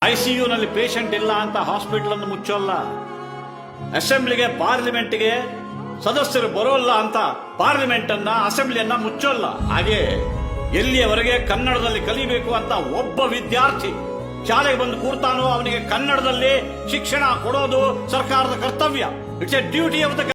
ಐಸಿಯುನಲ್ಲಿ patient ಇಲ್ಲ ಅಂತ hospital ಅನ್ನು ಮುಚ್ಚೋಲ್ಲ. ಅಸೆಂಬ್ಲಿಗೆ ಪಾರ್ಲಿಮೆಂಟ್ಗೆ ಸದಸ್ಯರು ಬರೋಲ್ಲ ಅಂತ ಪಾರ್ಲಿಮೆಂಟ್ ಅನ್ನ ಅಸೆಂಬ್ಲಿಯನ್ನ ಮುಚ್ಚೋಲ್ಲ. ಹಾಗೆ ಎಲ್ಲಿಯವರೆಗೆ ಕನ್ನಡದಲ್ಲಿ ಕಲಿಬೇಕು ಅಂತ ಒಬ್ಬ ವಿದ್ಯಾರ್ಥಿ ಶಾಲೆಗೆ ಬಂದು ಕೂರ್ತಾನೋ ಅವನಿಗೆ ಕನ್ನಡದಲ್ಲಿ ಶಿಕ್ಷಣ ಕೊಡೋದು ಸರ್ಕಾರದ ಕರ್ತವ್ಯ. It's A duty of the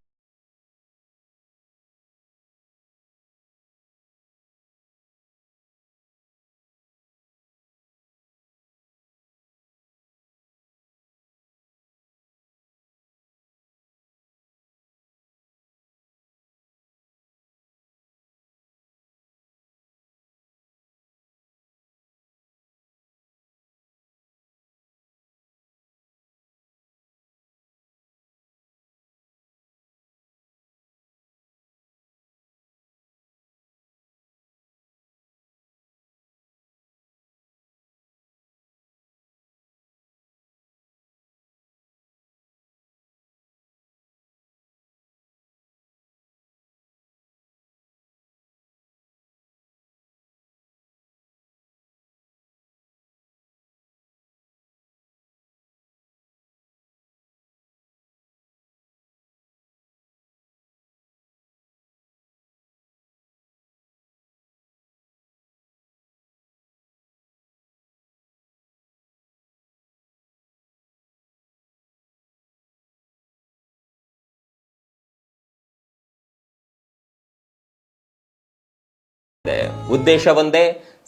ಉದ್ದೇಶ ಒಂದೇ,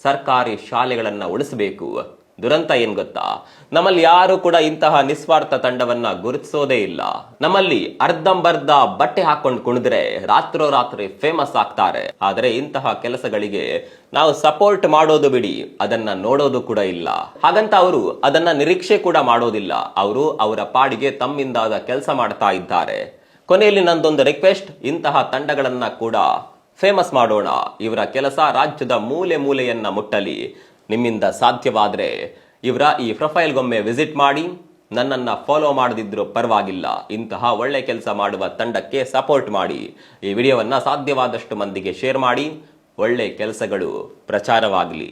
ಸರ್ಕಾರಿ ಶಾಲೆಗಳನ್ನ ಉಳಿಸಬೇಕು. ದುರಂತ ಏನ್ ಗೊತ್ತಾ, ನಮ್ಮಲ್ಲಿ ಯಾರು ಕೂಡ ಇಂತಹ ನಿಸ್ವಾರ್ಥ ತಂಡವನ್ನ ಗುರುತಿಸೋದೇ ಇಲ್ಲ. ನಮ್ಮಲ್ಲಿ ಅರ್ಧಂಬರ್ಧ ಬಟ್ಟೆ ಹಾಕೊಂಡು ಕುಣಿದ್ರೆ ರಾತ್ರೋರಾತ್ರಿ ಫೇಮಸ್ ಆಗ್ತಾರೆ. ಆದರೆ ಇಂತಹ ಕೆಲಸಗಳಿಗೆ ನಾವು ಸಪೋರ್ಟ್ ಮಾಡೋದು ಬಿಡಿ, ಅದನ್ನ ನೋಡೋದು ಕೂಡ ಇಲ್ಲ. ಹಾಗಂತ ಅವರು ಅದನ್ನ ನಿರೀಕ್ಷೆ ಕೂಡ ಮಾಡೋದಿಲ್ಲ. ಅವರು ಅವರ ಪಾಡಿಗೆ ತಮ್ಮಿಂದಾದ ಕೆಲಸ ಮಾಡ್ತಾ ಇದ್ದಾರೆ. ಕೊನೆಯಲ್ಲಿ ನಂದೊಂದು ರಿಕ್ವೆಸ್ಟ್, ಇಂತಹ ತಂಡಗಳನ್ನ ಕೂಡ ಫೇಮಸ್ ಮಾಡೋಣ. ಇವರ ಕೆಲಸ ರಾಜ್ಯದ ಮೂಲೆ ಮೂಲೆಯನ್ನ ಮುಟ್ಟಲಿ. ನಿಮ್ಮಿಂದ ಸಾಧ್ಯವಾದ್ರೆ ಇವರ ಈ ಪ್ರೊಫೈಲ್ಗೊಮ್ಮೆ ವಿಸಿಟ್ ಮಾಡಿ. ನನ್ನನ್ನ ಫಾಲೋ ಮಾಡದಿದ್ರೂ ಪರವಾಗಿಲ್ಲ, ಇಂತಹ ಒಳ್ಳೆ ಕೆಲಸ ಮಾಡುವ ತಂಡಕ್ಕೆ ಸಪೋರ್ಟ್ ಮಾಡಿ. ಈ ವಿಡಿಯೋವನ್ನ ಸಾಧ್ಯವಾದಷ್ಟು ಮಂದಿಗೆ ಶೇರ್ ಮಾಡಿ. ಒಳ್ಳೆ ಕೆಲಸಗಳು ಪ್ರಚಾರವಾಗಲಿ.